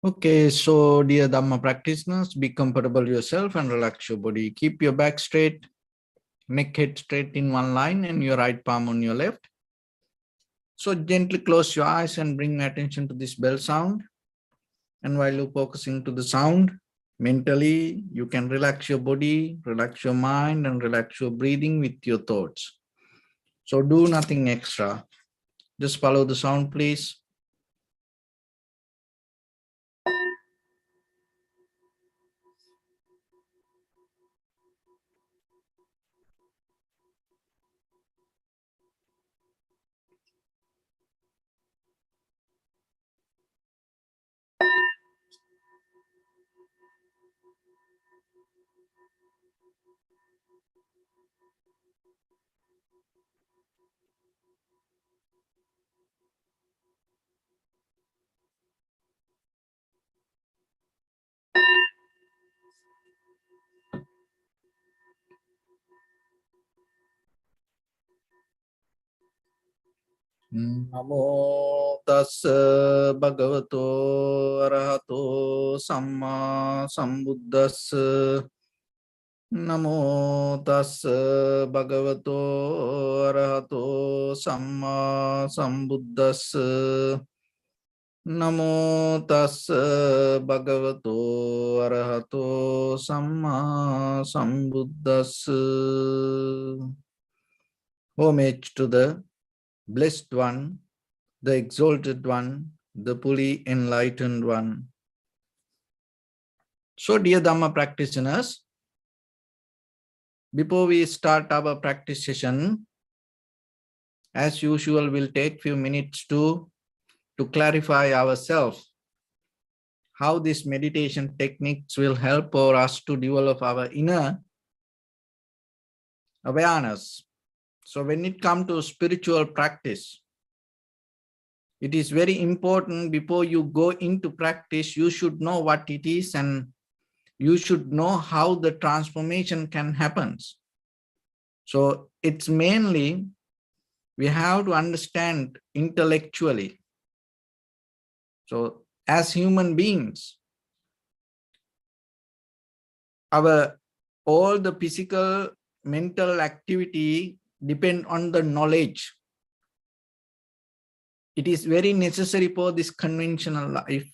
Okay, so dear Dhamma practitioners, be comfortable yourself and relax your body. Keep your back straight, neck head straight in one line and your right palm on your left. So gently close your eyes and bring attention to this bell sound. And while you're focusing to the sound, mentally, you can relax your body, relax your mind, and relax your breathing with your thoughts. So do nothing extra. Just follow the sound, please. Namo tassa bhagavato arahato samma sambuddhassa. Namo tassa bhagavato arahato samma sambuddhassa. Namo tassa bhagavato arahato samma sambuddhassa. Homage to the Blessed One, the Exalted One, the fully enlightened One. So, dear Dhamma practitioners, before we start our practice session, as usual, we'll take few minutes to clarify ourselves how these meditation techniques will help for us to develop our inner awareness. So when it comes to spiritual practice, it is very important before you go into practice, you should know what it is and you should know how the transformation can happen. So it's mainly, we have to understand intellectually. So as human beings, all the physical, mental activity depend on the knowledge. It is very necessary for this conventional life.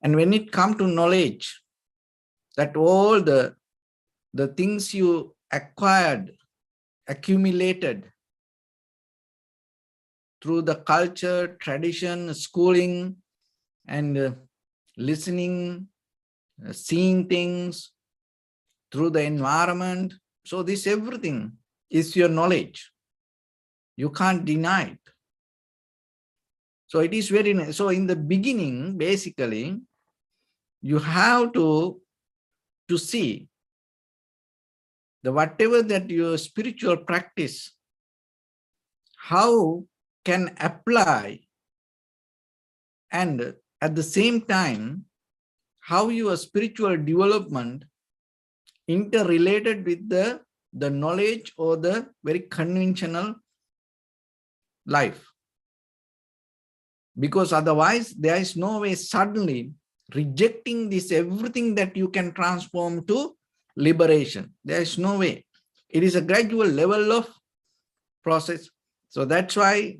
And when it comes to knowledge, that all the things you acquired, accumulated through the culture, tradition, schooling, and listening, seeing things through the environment. So this everything is your knowledge. You can't deny it. So it is very, so in the beginning, basically, you have to see the whatever that your spiritual practice, how can apply, and at the same time, how your spiritual development interrelated with the knowledge or the very conventional life. Because otherwise, there is no way suddenly rejecting this everything that you can transform to liberation. There is no way. It is a gradual level of process. So that's why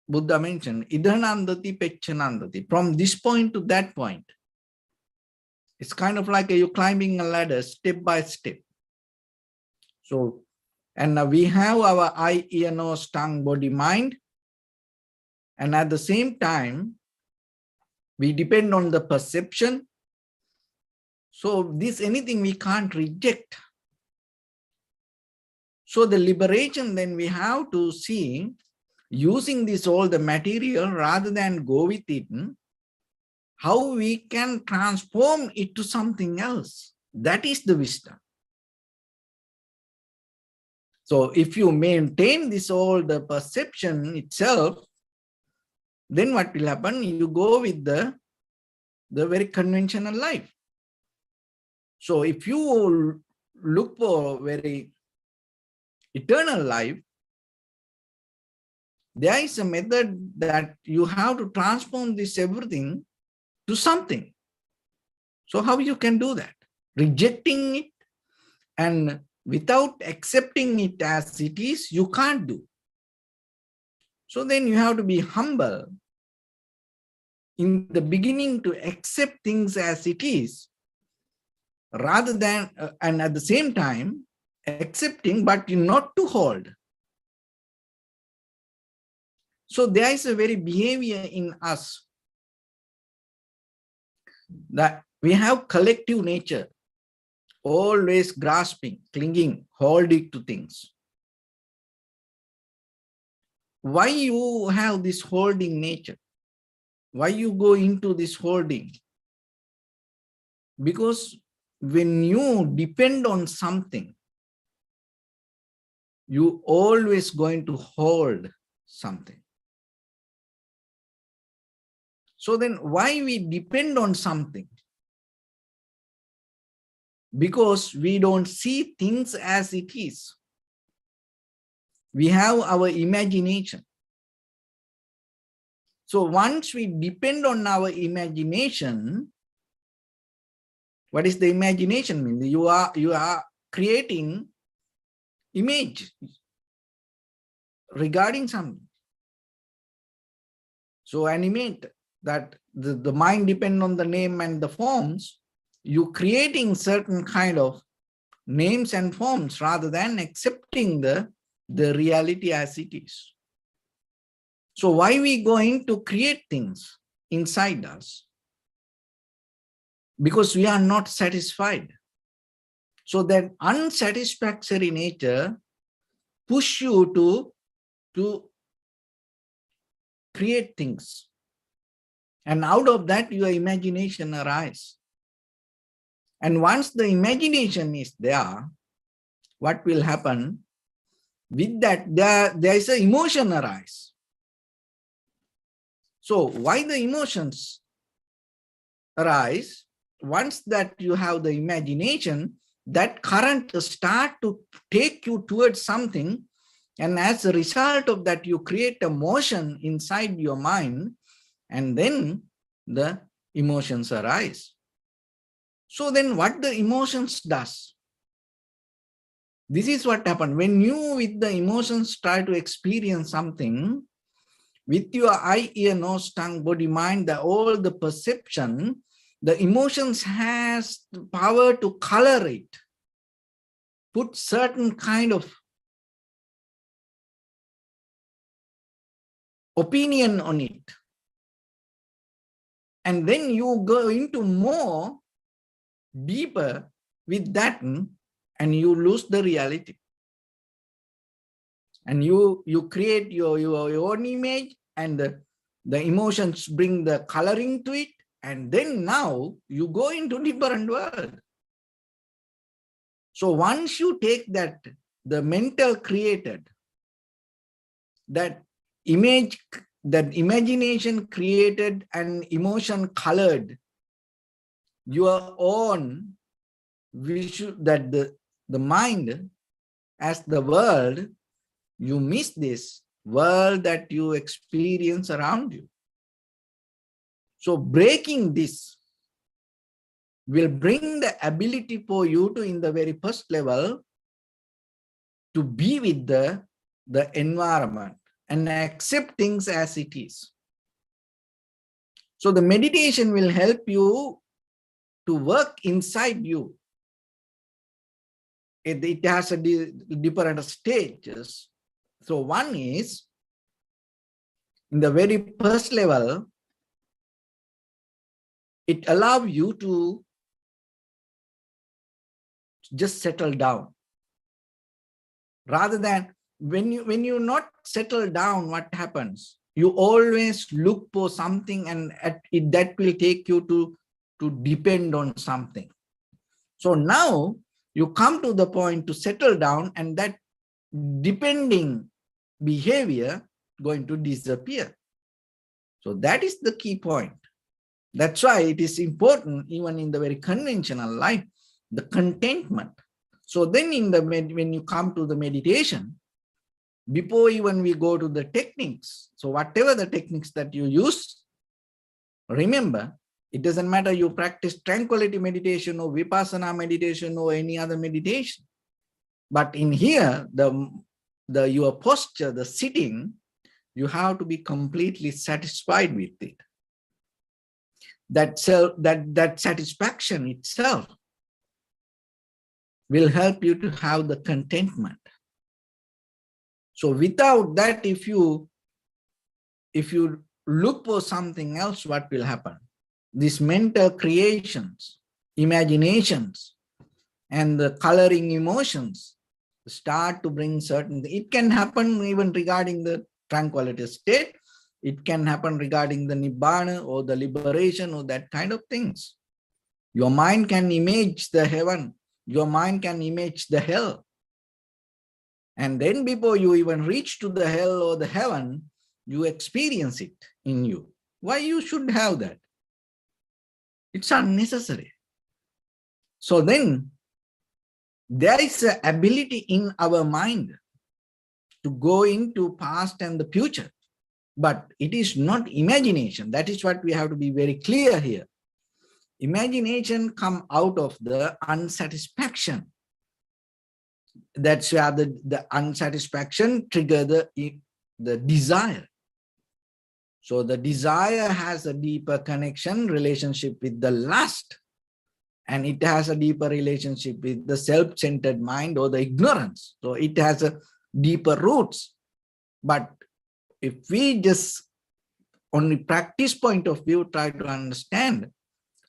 Buddha mentioned, idhanandati pechanandati. From this point to that point, it's kind of like you're climbing a ladder step by step. So, and we have our eye, ear, nose, tongue, body, mind. And at the same time, we depend on the perception. So this anything we can't reject. So the liberation, then we have to see, using this all the material rather than go with it, how we can transform it to something else. That is the wisdom. So if you maintain this all the perception itself, then what will happen? You go with the very conventional life. So if you look for very eternal life, there is a method that you have to transform this everything to something. So how you can do that? Rejecting it and without accepting it as it is, you can't do. So then you have to be humble in the beginning to accept things as it is, rather than, and at the same time, accepting, but not to hold. So there is a very behavior in us that we have collective nature, always grasping, clinging, holding to things. Why you have this holding nature? Why you go into this holding? Because when you depend on something, you always going to hold something. So then why we depend on something? Because we don't see things as it is. We have our imagination. So once we depend on our imagination, what is the imagination mean? You are creating image regarding something. So animate that the mind depend on the name and the forms, you creating certain kind of names and forms rather than accepting the reality as it is. So why we going to create things inside us? Because we are not satisfied. So that unsatisfactory nature push you to create things. And out of that, your imagination arises. And once the imagination is there, what will happen? With that, there is an emotion arise. So why the emotions arise? Once that you have the imagination, that current start to take you towards something. And as a result of that, you create a motion inside your mind, and then the emotions arise. So then what the emotions does? This is what happened. When you with the emotions try to experience something, with your eye, ear, nose, tongue, body, mind, all the perception, the emotions has the power to color it, put certain kind of opinion on it. And then you go into more deeper with that, and you lose the reality. And you create your own image, and the emotions bring the coloring to it. And then now you go into different world. So once you take that, the mental created, that image, that imagination created and emotion colored, your own visual, that the mind as the world, you miss this world that you experience around you. So breaking this will bring the ability for you to, in the very first level, to be with the environment and accept things as it is. So the meditation will help you to work inside you. It has a different stages. So one is, in the very first level, it allows you to just settle down. Rather than when you not settle down, what happens? You always look for something, and that will take you to depend on something. So now you come to the point to settle down, and that depending behavior going to disappear. So that is the key point. That's why it is important, even in the very conventional life, the contentment. So then when you come to the meditation, before even we go to the techniques, so whatever the techniques that you use, remember It doesn't matter you practice tranquility meditation or vipassana meditation or any other meditation. But in here, your posture, the sitting, you have to be completely satisfied with it. That satisfaction itself will help you to have the contentment. So without that, if you look for something else, what will happen? These mental creations, imaginations, and the coloring emotions start to bring certain. It can happen even regarding the tranquility state. It can happen regarding the nibbana or the liberation or that kind of things. Your mind can image the heaven. Your mind can image the hell. And then before you even reach to the hell or the heaven, you experience it in you. Why you should have that? It's unnecessary. So then there is an ability in our mind to go into past and the future, but it is not imagination. That is what we have to be very clear here. Imagination come out of the unsatisfaction. That's where the unsatisfaction trigger the desire. So the desire has a deeper connection, relationship with the lust, and it has a deeper relationship with the self-centered mind or the ignorance. So it has a deeper roots. But if we just only practice point of view, try to understand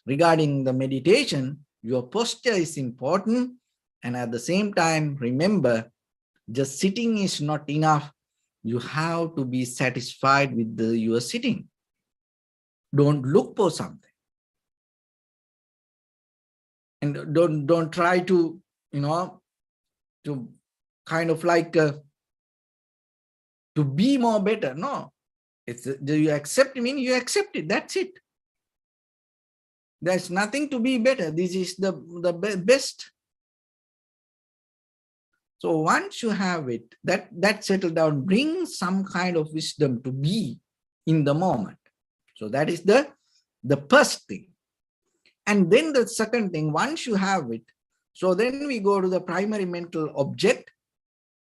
regarding the meditation, your posture is important. And at the same time, remember, just sitting is not enough. You have to be satisfied with your sitting. Don't look for something. And don't try to, to kind of like to be more better. No, do you accept me? You accept it. That's it. There's nothing to be better. This is the best. So once you have it, that settle down, bring some kind of wisdom to be in the moment. So that is the first thing. And then the second thing, once you have it, so then we go to the primary mental object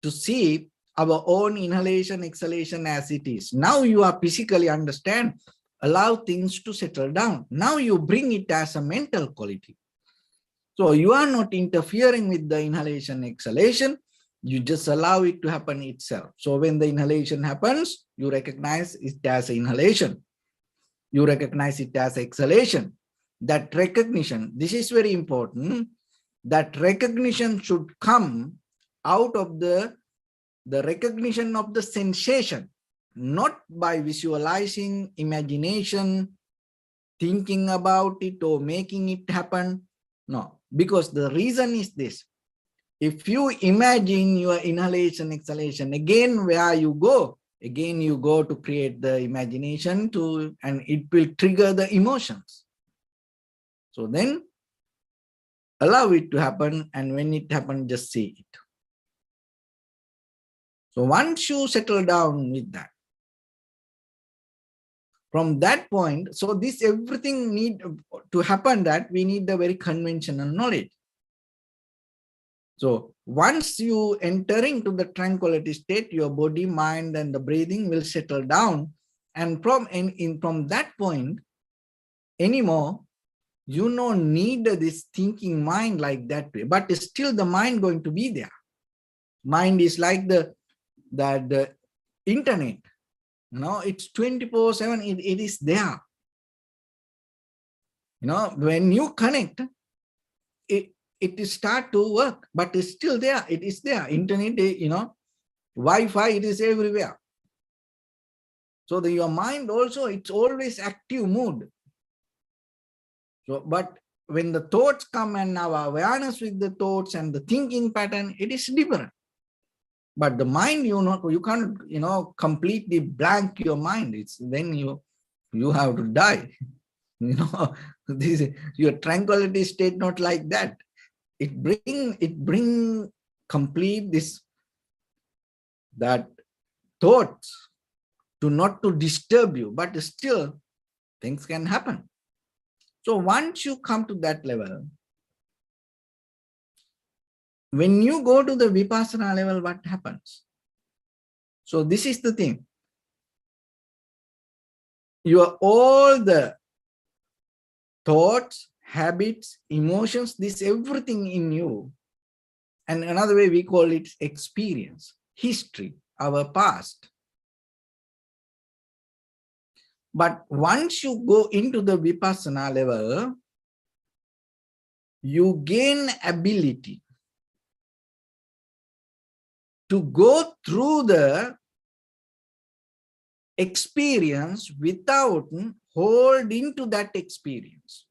to see our own inhalation, exhalation as it is. Now you are physically understand, allow things to settle down. Now you bring it as a mental quality. So you are not interfering with the inhalation, exhalation. You just allow it to happen itself. So when the inhalation happens, you recognize it as inhalation. You recognize it as exhalation. That recognition, this is very important. That recognition should come out of the recognition of the sensation, not by visualizing, imagination, thinking about it or making it happen. No, because the reason is this. If you imagine your inhalation, exhalation, again, where you go? Again, you go to create the imagination and it will trigger the emotions. So then allow it to happen, and when it happens, just see it. So once you settle down with that, from that point, so this everything need to happen, that we need the very conventional knowledge. So once you enter into the tranquility state, your body, mind, and the breathing will settle down. And from that point anymore, you don't need this thinking mind like that way, but still the mind going to be there. Mind is like the internet, it's 24/7, it is there. When you connect, it start to work, but it's still there. It is there. Internet, Wi-Fi, it is everywhere. So your mind also, it's always active mood. So, but when the thoughts come and our awareness with the thoughts and the thinking pattern, it is different. But the mind, you can't, completely blank your mind. It's then you have to die. Your tranquility state not like that. It bring complete that thoughts not to disturb you, but still things can happen. So once you come to that level, when you go to the Vipassana level, what happens? So this is the thing. All the thoughts, habits, emotions, this everything in you. And another way we call it experience, history, our past. But once you go into the Vipassana level, you gain ability to go through the experience without holding to that experience.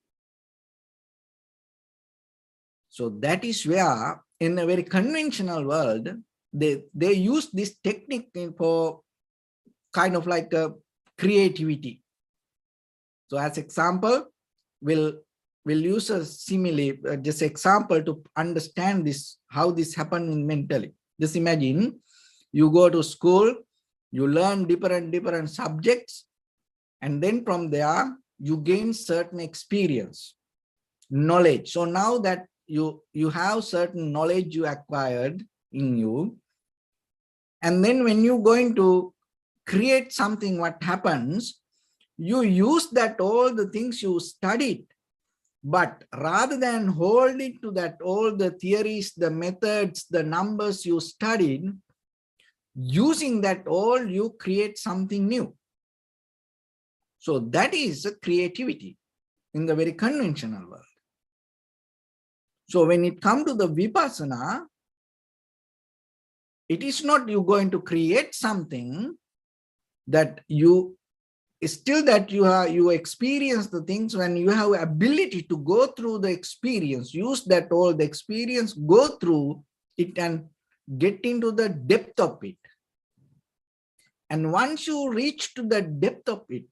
So that is where in a very conventional world, they use this technique for kind of like a creativity. So as example, we'll use a simile, just example to understand this, how this happens mentally. Just imagine you go to school, you learn different subjects, and then from there you gain certain experience, knowledge. So now that you have certain knowledge you acquired in you, and then when you're going to create something, what happens? You use that all the things you studied, but rather than hold it to that all the theories, the methods, the numbers you studied, using that all, you create something new. So that is a creativity in the very conventional world. So when it comes to the Vipassana, it is not you going to create something that you still that you experience the things. When you have ability to go through the experience, use that all the experience, go through it and get into the depth of it. And once you reach to the depth of it,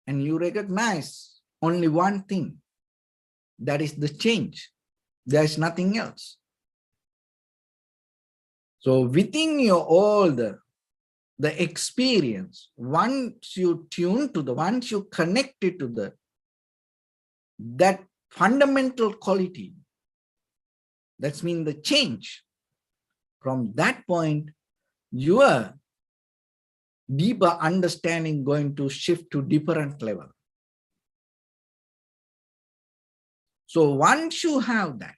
and you recognize only one thing, that is the change. There is nothing else. So within your all the experience, once you tune to the, once you connect it to that fundamental quality, that's mean the change. From that point, your deeper understanding going to shift to different level. So once you have that,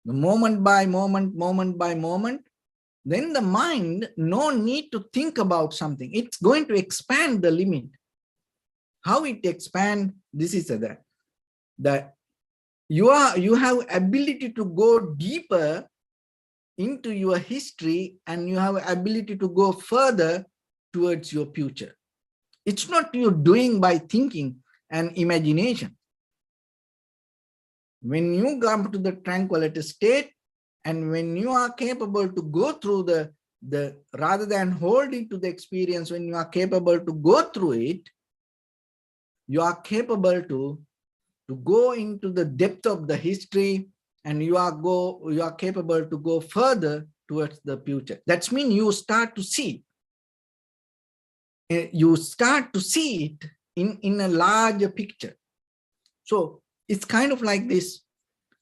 the moment by moment, then the mind, no need to think about something. It's going to expand the limit. How it expand? This is that you have ability to go deeper into your history, and you have ability to go further towards your future. It's not you doing by thinking and imagination. When you come to the tranquility state, and when you are capable to go through the rather than holding to the experience, when you are capable to go through it, you are capable to go into the depth of the history, and you are capable to go further towards the future. That means you start to see. You start to see it in a larger picture. So it's kind of like this.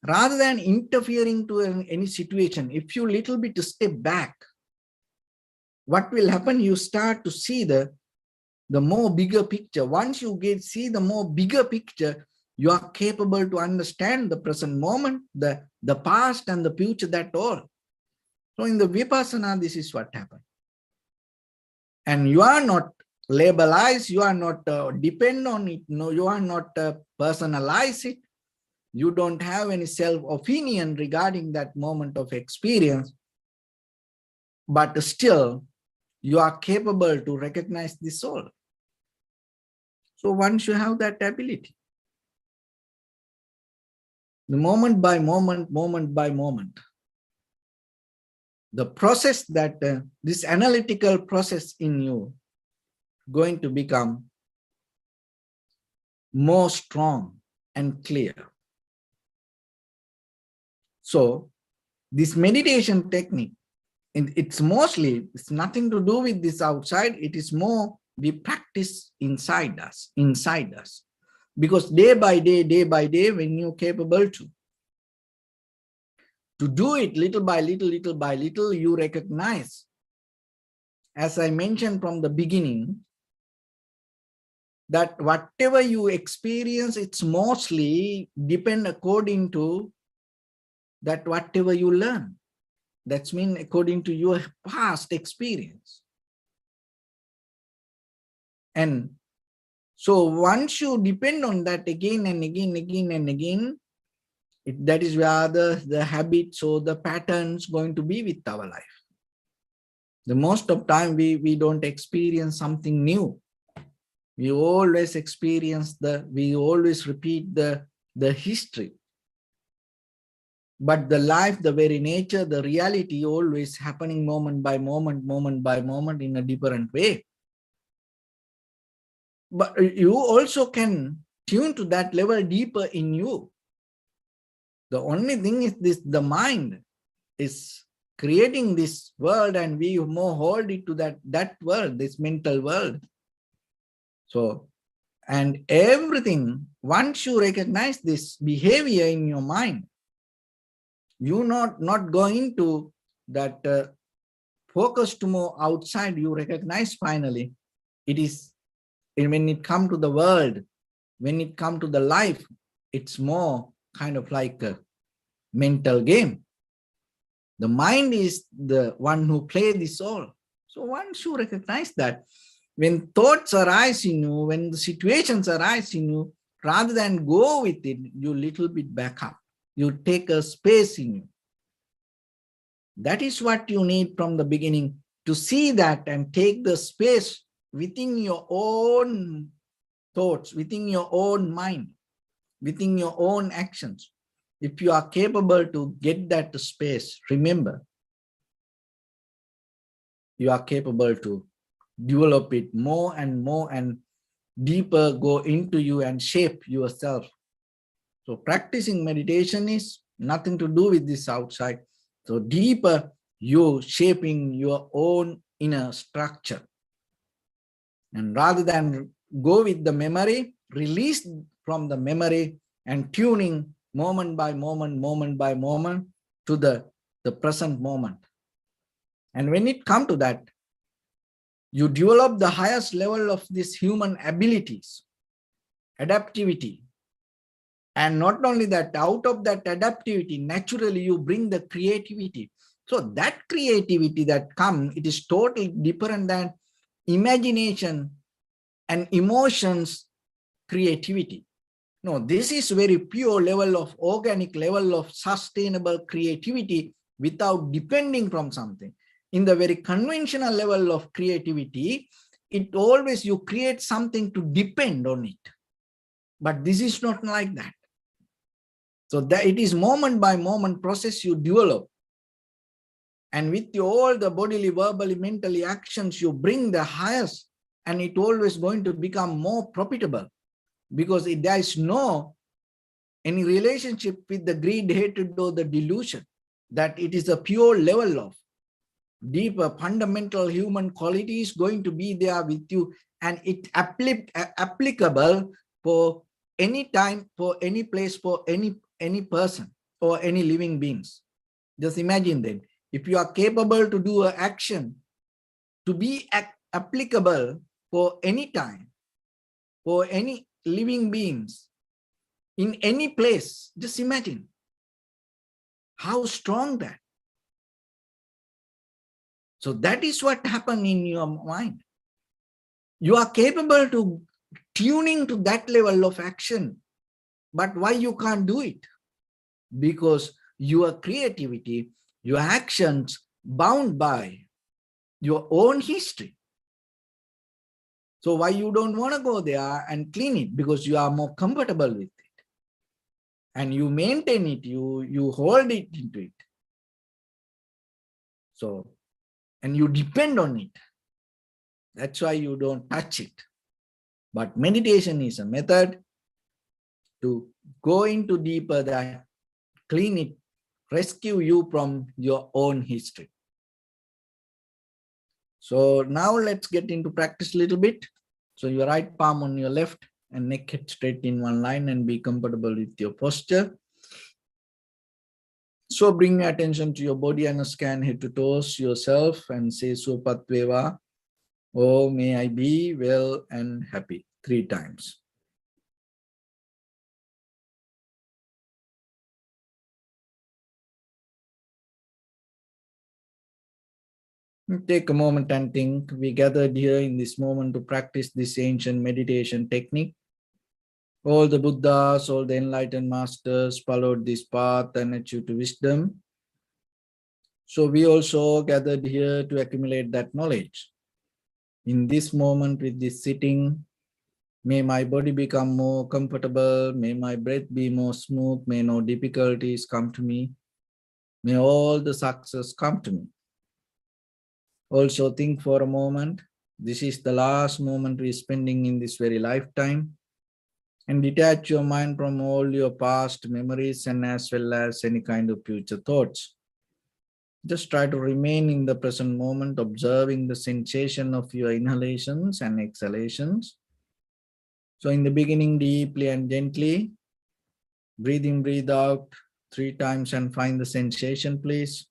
Rather than interfering to any situation, if you little bit step back, what will happen? You start to see the more bigger picture. Once you see the more bigger picture, you are capable to understand the present moment, the past and the future, that all. So in the Vipassana, this is what happened. And you are not labelized, you are not depend on it, no, you are not personalize it. You don't have any self-opinion regarding that moment of experience, but still you are capable to recognize the soul. So once you have that ability, the moment by moment, the process that this analytical process in you going to become more strong and clear. So this meditation technique, it's nothing to do with this outside. It is more we practice inside us. Because day by day, when you're capable to do it little by little, you recognize, as I mentioned from the beginning, that whatever you experience, it's mostly depend according to that whatever you learn. That's mean according to your past experience. And so once you depend on that again and again, that is where the habits or the patterns going to be with our life. The most of time we don't experience something new. We always we always repeat the history. But the life, the very nature, the reality always happening moment by moment in a different way. But you also can tune to that level deeper in you. The only thing is the mind is creating this world, and we more hold it to that world, this mental world. So, and everything, once you recognize this behavior in your mind, you not going to that focus to more outside. You recognize finally it is, when it comes to the world, when it comes to the life, it's more kind of like a mental game. The mind is the one who plays this all. So once you recognize that, when thoughts arise in you, when the situations arise in you, rather than go with it, you little bit back up. You take a space in you. That is what you need from the beginning, to see that and take the space within your own thoughts, within your own mind, within your own actions. If you are capable to get that space, remember, you are capable to develop it more and deeper, go into you and shape yourself. So practicing meditation is nothing to do with this outside. So deeper, you shaping your own inner structure. And rather than go with the memory, release from the memory and tuning moment by moment to the present moment. And when it comes to that, you develop the highest level of these human abilities, adaptivity. And not only that, out of that adaptivity, naturally you bring the creativity. So that creativity that comes, it is totally different than imagination and emotions creativity. No, this is very pure level of organic level of sustainable creativity without depending from something. In the very conventional level of creativity, it always you create something to depend on it. But this is not like that. So that it is moment by moment process you develop. And with all the bodily, verbally, mentally actions, you bring the highest, and it always going to become more profitable, because there is no any relationship with the greed, hatred, or the delusion, that it is a pure level of deeper fundamental human qualities going to be there with you, and it applicable for any time, for any place, for any person or any living beings. Just imagine that if you are capable to do an action to be applicable for any time, for any living beings in any place, just imagine how strong that. So that is what happened in your mind. You are capable to tuning to that level of action, but why you can't do it? Because your creativity, your actions bound by your own history. So why you don't want to go there and clean it? Because you are more comfortable with it. And you maintain it, you hold it into it. So, and you depend on it. That's why you don't touch it. But meditation is a method to go into deeper, that clean it, rescue you from your own history. So now let's get into practice a little bit. So your right palm on your left and neck head straight in one line and be comfortable with your posture. So bring attention to your body and scan head to toes yourself and say Supatveva. Oh, may I be well and happy 3 times. Take a moment and think. We gathered here in this moment to practice this ancient meditation technique. All the Buddhas, all the enlightened masters followed this path and achieved wisdom. So we also gathered here to accumulate that knowledge. In this moment with this sitting, may my body become more comfortable, may my breath be more smooth, may no difficulties come to me, may all the success come to me. Also think for a moment, this is the last moment we're spending in this very lifetime, and detach your mind from all your past memories and as well as any kind of future thoughts. Just try to remain in the present moment, observing the sensation of your inhalations and exhalations. So in the beginning, deeply and gently, breathe in, breathe out 3 times and find the sensation, please.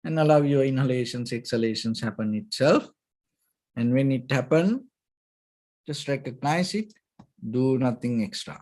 And allow your inhalations, exhalations happen itself. And when it happens, just recognize it, do nothing extra.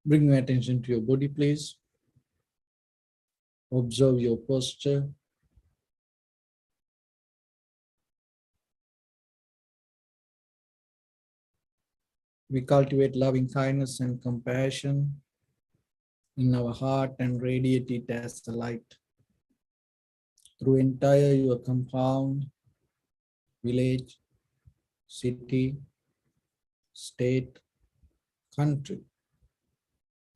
Bring your attention to your body, please. Observe your posture. We cultivate loving kindness and compassion in our heart and radiate it as the light through entire your compound, village, city, state, country,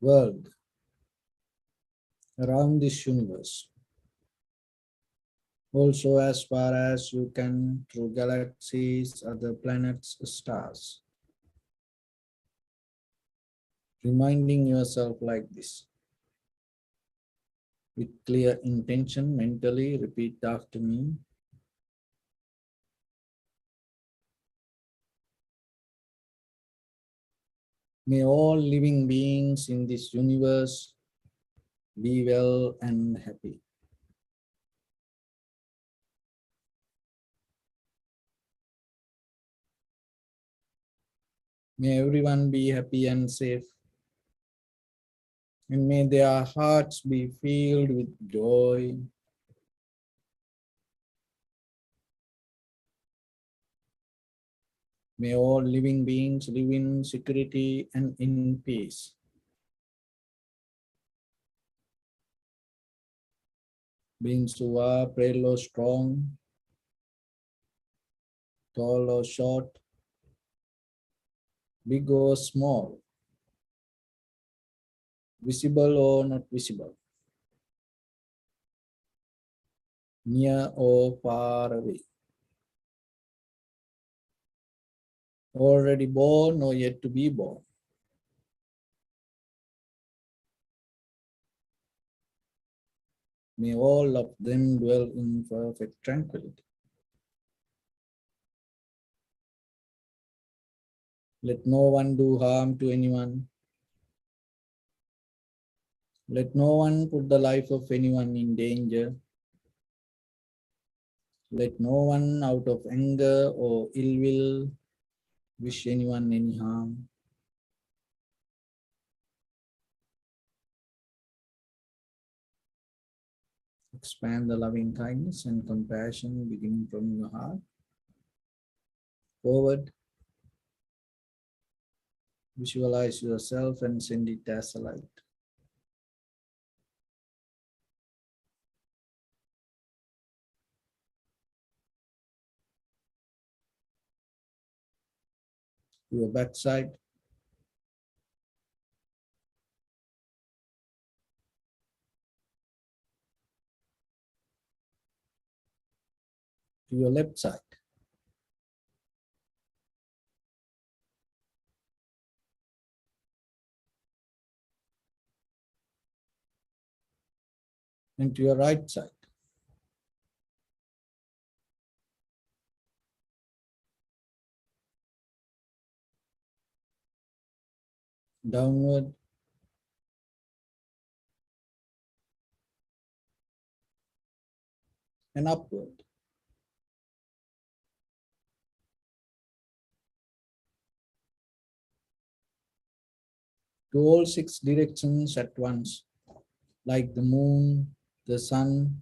world, around this universe. Also as far as you can through galaxies, other planets, stars. Reminding yourself like this. With clear intention, mentally repeat after me. May all living beings in this universe be well and happy. May everyone be happy and safe. And may their hearts be filled with joy. May all living beings live in security and in peace. Beings who are frail or strong, tall or short, big or small, visible or not visible, near or far away, already born or yet to be born. May all of them dwell in perfect tranquility. Let no one do harm to anyone. Let no one put the life of anyone in danger. Let no one out of anger or ill will wish anyone any harm. Expand the loving kindness and compassion beginning from your heart. Forward. Visualize yourself and send it as a light. To your backside. To your left side. And to your right side. Downward. And upward. To all 6 directions at once, like the moon, the sun,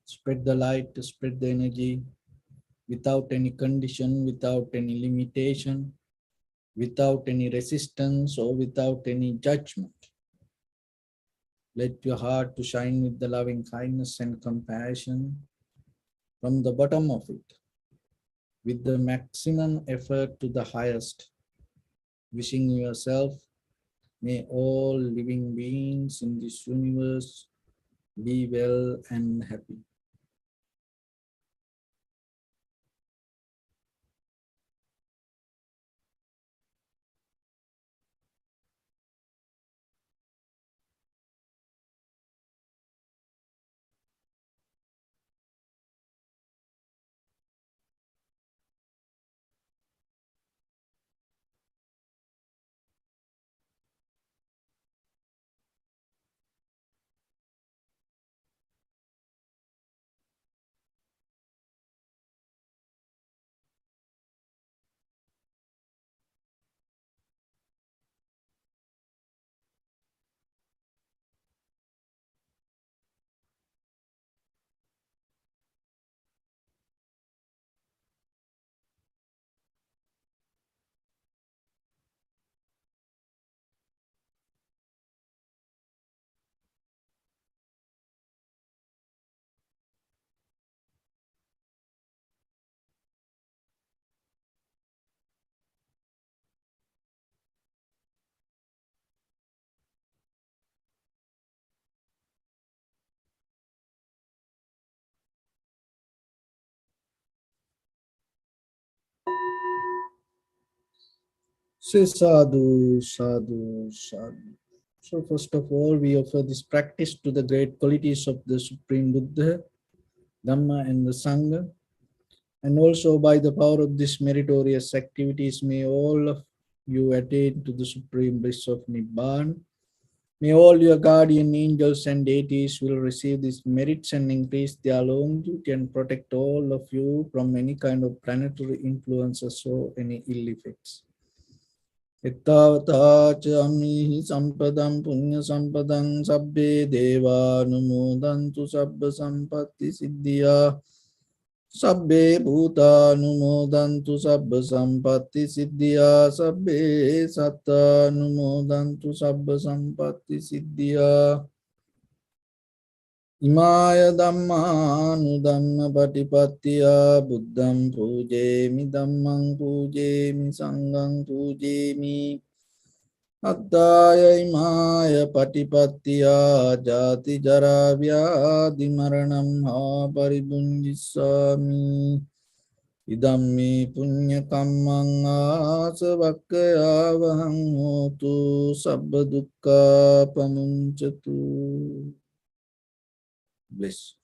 spread the light, spread the energy, without any condition, without any limitation, without any resistance or without any judgment. Let your heart to shine with the loving kindness and compassion from the bottom of it, with the maximum effort to the highest, wishing yourself, may all living beings in this universe be well and happy. Say sadhu, sadhu, sadhu. So first of all, we offer this practice to the great qualities of the Supreme Buddha, Dhamma and the Sangha. And also by the power of these meritorious activities, may all of you attain to the supreme bliss of Nibbana. May all your guardian angels and deities will receive these merits and increase their longevity and protect all of you from any kind of planetary influences or any ill effects. Ittavata cha amihi sampadam punya sampadam sabbe deva numodantu sabba sampatti siddhya. Sabbe bhuta numodantu sabba sampatti siddhya. Sabbe satta numodantu sabba sampatti siddhya. Imaya dhammanu dhamma patipattiya buddham pujemi dhammam pujemi sangham pujemi. Attaya imaya patipattiya jati jara vyadhi maranam ha paribunjissami. Idammi punya kammang asavakkaya vahang hotu sabba dukkha pamuncatu. Bliss.